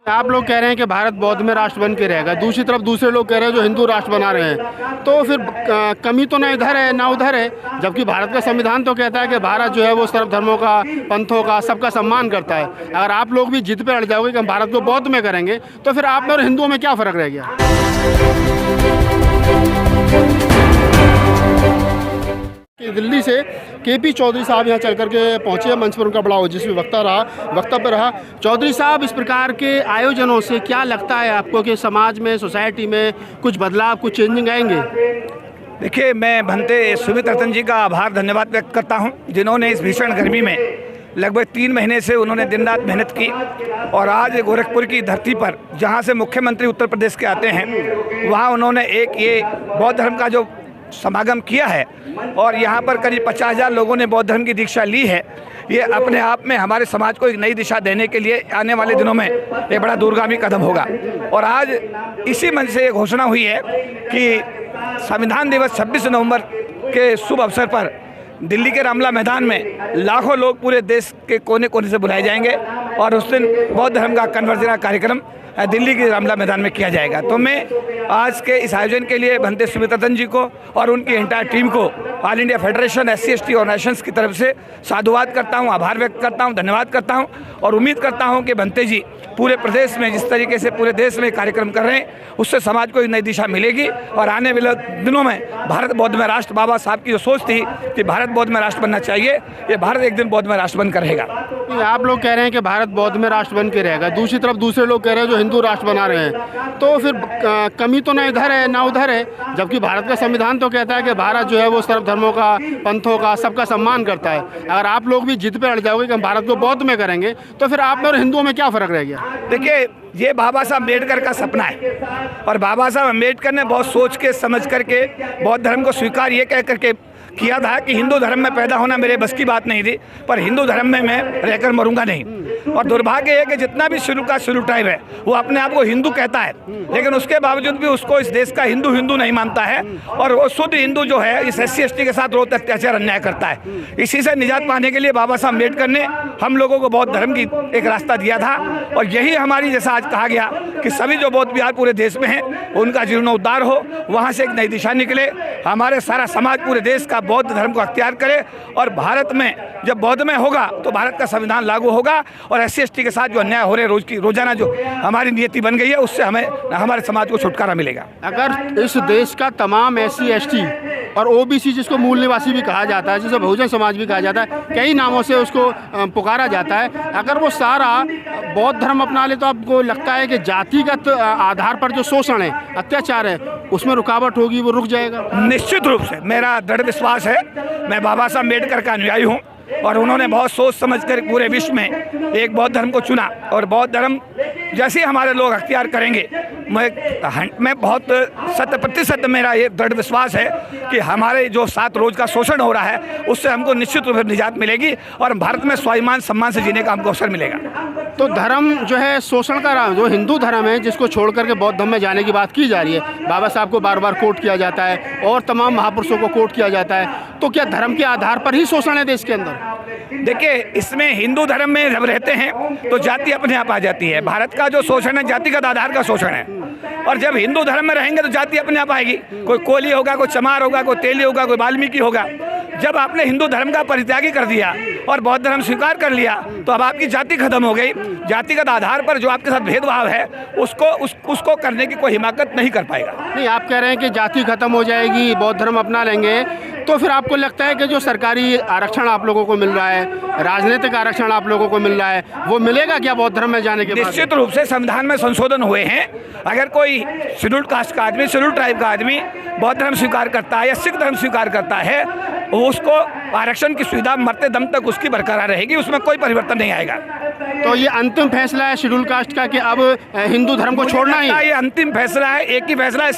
आप लोग कह रहे हैं कि भारत बौद्ध में राष्ट्र बन के रहेगा, दूसरी तरफ दूसरे लोग कह रहे हैं जो हिंदू राष्ट्र बना रहे हैं, तो फिर कमी तो ना इधर है ना उधर है। जबकि भारत का संविधान तो कहता है कि भारत जो है वो सर्व धर्मों का, पंथों का, सबका सम्मान करता है। अगर आप लोग भी जिद पे अड़ जाओगे कि हम भारत को बौद्ध में करेंगे, तो फिर आप में और हिंदुओं में क्या फ़र्क रह गया? दिल्ली से केपी चौधरी साहब यहाँ चल करके पहुँचे, मंच पर उनका बड़ा ओजस्वी वक्तव्य रहा। चौधरी साहब, इस प्रकार के आयोजनों से क्या लगता है आपको कि समाज में, सोसाइटी में कुछ बदलाव, कुछ चेंजिंग आएंगे? देखिए, मैं भंते सुमित रतन जी का आभार धन्यवाद व्यक्त करता हूँ, जिन्होंने इस भीषण गर्मी में लगभग 3 महीने से उन्होंने दिन रात मेहनत की और आज गोरखपुर की धरती पर, जहाँ से मुख्यमंत्री उत्तर प्रदेश के आते हैं, वहाँ उन्होंने एक ये बौद्ध धर्म का जो समागम किया है और यहाँ पर करीब 50,000 लोगों ने बौद्ध धर्म की दीक्षा ली है। ये अपने आप में हमारे समाज को एक नई दिशा देने के लिए आने वाले दिनों में एक बड़ा दूरगामी कदम होगा। और आज इसी मंच से ये घोषणा हुई है कि संविधान दिवस 26 नवंबर के शुभ अवसर पर दिल्ली के रामला मैदान में लाखों लोग पूरे देश के कोने कोने से बुलाए जाएंगे और उस दिन बौद्ध धर्म का कन्वर्जना कार्यक्रम दिल्ली के रामला मैदान में किया जाएगा। तो मैं आज के इस आयोजन के लिए भंते सुमित रतन जी को और उनकी एंटायर टीम को all India federation SC/ST organisations की तरफ से साधुवाद करता हूं, आभार व्यक्त करता हूं, धन्यवाद करता हूं और उम्मीद करता हूं कि भंते जी पूरे प्रदेश में जिस तरीके से पूरे देश में कार्यक्रम कर रहे हैं, उससे समाज को एक नई दिशा मिलेगी और आने वाले दिनों में भारत बौद्ध में राष्ट्र, बाबा साहब की जो सोच थी कि भारत बौद्ध में राष्ट्र बनना चाहिए, ये भारत एक दिन बौद्ध में राष्ट्र बनकर रहेगा। आप लोग कह रहे हैं कि भारत बौद्ध में राष्ट्र बन के रहेगा, दूसरी तरफ दूसरे लोग कह रहे हैं जो हिंदू राष्ट्र बना रहे हैं, तो फिर कमी तो ना इधर है ना उधर है। जबकि भारत का संविधान तो कहता है कि भारत जो है वो सर्व धर्मों का, पंथों का, सबका सम्मान करता है। अगर आप लोग भी जिद पे अड़ जाओगे कि हम भारत को बौद्ध में करेंगे, तो फिर आप में और हिंदुओं में क्या फ़र्क रह गया? देखिए, ये बाबा साहब अम्बेडकर का सपना है और बाबा साहब अम्बेडकर ने बहुत सोच के समझ करके बौद्ध धर्म को स्वीकार ये कह करके किया था कि हिंदू धर्म में पैदा होना मेरे बस की बात नहीं थी, पर हिंदू धर्म में मैं रहकर मरूंगा नहीं। और दुर्भाग्य है कि जितना भी शुरू ट्राइब है वो अपने आप को हिंदू कहता है, लेकिन उसके बावजूद भी उसको इस देश का हिंदू नहीं मानता है और वो शुद्ध हिंदू जो है इस SC/ST के साथ रोज अत्याचार अन्याय करता है। इसी से निजात पाने के लिए बाबा साहब अम्बेडकर ने हम लोगों को बौद्ध धर्म की एक रास्ता दिया था और यही हमारी, जैसा आज कहा गया कि सभी जो बौद्ध विहार पूरे देश में हैं उनका जीर्णोद्धार हो, वहाँ से एक नई दिशा निकले, हमारे सारा समाज पूरे देश का बौद्ध धर्म को अख्तियार करे और भारत में जब बौद्ध में होगा तो भारत का संविधान लागू होगा और SC/ST के साथ जो अन्याय हो रहे रोजाना जो हमारी नियति बन गई है, उससे हमें, हमारे समाज को छुटकारा मिलेगा। अगर इस देश का तमाम SC/ST और OBC, जिसको मूल निवासी भी कहा जाता है, जिसे बहुजन समाज भी कहा जाता है, कई नामों से उसको पुकारा जाता है, अगर वो सारा बौद्ध धर्म अपना ले, तो आपको लगता है कि जातिगत आधार पर जो शोषण है, अत्याचार है, उसमें रुकावट होगी, वो रुक जाएगा? निश्चित रूप से मेरा दृढ़ विश्वास है। मैं बाबा साहब अम्बेडकर का अनुयायी हूँ और उन्होंने बहुत सोच समझ कर पूरे विश्व में एक बौद्ध धर्म को चुना और बौद्ध धर्म जैसे ही हमारे लोग अख्तियार करेंगे, मैं बहुत 100% मेरा ये दृढ़ विश्वास है कि हमारे जो 7 रोज का शोषण हो रहा है उससे हमको निश्चित रूप से निजात मिलेगी और भारत में स्वाभिमान सम्मान से जीने का हमको अवसर मिलेगा। तो धर्म जो है शोषण का रहा, जो हिंदू धर्म है जिसको छोड़ करके बौद्ध धर्म में जाने की बात की जा रही है, बाबा साहब को बार बार कोट किया जाता है और तमाम महापुरुषों को कोट किया जाता है, तो क्या धर्म के आधार पर ही शोषण है देश के अंदर? देखिए, इसमें हिंदू धर्म में जब रहते हैं तो जाति अपने आप आ जाती है। भारत का जो शोषण है जातिगत आधार का शोषण है और जब हिंदू धर्म में रहेंगे तो जाति अपने आप आएगी। कोई कोली होगा, कोई चमार होगा, कोई तेली होगा, कोई वाल्मीकि होगा। जब आपने हिंदू धर्म का परित्यागी कर दिया और बौद्ध धर्म स्वीकार कर लिया तो अब आपकी जाति खत्म हो गई। जातिगत आधार पर जो आपके साथ भेदभाव है उसको करने की कोई हिमाकत नहीं कर पाएगा। नहीं, आप कह रहे हैं कि जाति खत्म हो जाएगी, बौद्ध धर्म अपना लेंगे, तो फिर आपको लगता है कि जो सरकारी आरक्षण आप लोगों को मिल रहा है, राजनीतिक आरक्षण आप लोगों को मिल रहा है, वो मिलेगा क्या बौद्ध धर्म में जाने के बाद? निश्चित रूप से संविधान में संशोधन हुए हैं। अगर कोई शेड्यूल्ड कास्ट का आदमी, शेड्यूल्ड ट्राइब का आदमी बौद्ध धर्म स्वीकार करता है या सिख धर्म स्वीकार करता है, उसको आरक्षण की सुविधा मरते दम तक उसकी बरकरार रहेगी, उसमें कोई परिवर्तन नहीं आएगा। तो ये अंतिम फैसला है शेड्यूल कास्ट का कि अब हिंदू धर्म को छोड़ना ही? ये अंतिम फैसला है, एक ही फैसला।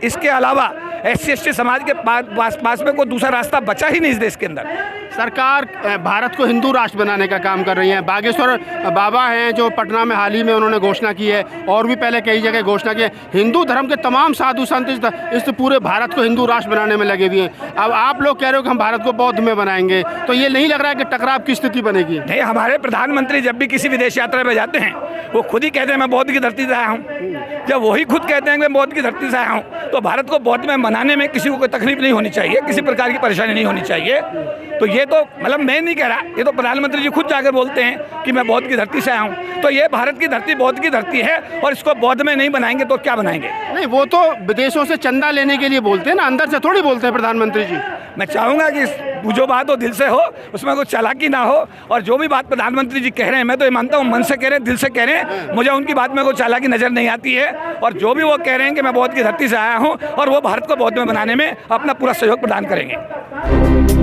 इसके अलावा SC/ST समाज के पास में कोई दूसरा रास्ता बचा ही नहीं इस देश के अंदर। सरकार भारत को हिंदू राष्ट्र बनाने का काम कर रही है। बागेश्वर बाबा हैं जो पटना में हाल ही में उन्होंने घोषणा की है और भी पहले कई जगह घोषणा की है। हिंदू धर्म के तमाम साधु संत इस पूरे भारत को हिंदू राष्ट्र बनाने में लगे हुए हैं। अब आप लोग कह रहे हो कि हम भारत को बौद्ध में में बनाएंगे, तो ये नहीं लग रहा है कि टकराव की स्थिति बनेगी? नहीं, हमारे प्रधानमंत्री जब भी किसी विदेश यात्रा पे जाते हैं वो खुद ही कहते हैं मैं बौद्ध की धरती से आया हूँ। जब वही खुद कहते हैं कि मैं बौद्ध की धरती से आया हूँ, तो भारत को बौद्ध में मनाने में किसी को कोई तकलीफ नहीं होनी चाहिए, किसी प्रकार की परेशानी नहीं होनी चाहिए। तो ये तो मतलब मैं नहीं कह रहा, ये तो प्रधानमंत्री जी खुद जाकर बोलते हैं कि मैं बौद्ध की धरती से आया हूँ। तो ये भारत की धरती बौद्ध की धरती है, और इसको बौद्ध में नहीं बनाएंगे तो क्या बनाएंगे? नहीं, वो तो विदेशों से चंदा लेने के लिए बोलते हैं ना, अंदर से थोड़ी बोलते हैं प्रधानमंत्री जी। मैं चाहूँगा कि जो बात हो दिल से हो, उसमें कोई चालाकी ना हो, और जो भी बात प्रधानमंत्री जी कह रहे हैं मैं तो ये मानता हूँ मन से कह रहे हैं, दिल से कह रहे हैं। मुझे उनकी बात में कोई चालाकी नज़र नहीं आती है, और जो भी वो कह रहे हैं कि मैं बौद्ध की धरती से आया हूँ और वो भारत को बौद्ध में बनाने में अपना पूरा सहयोग प्रदान करेंगे।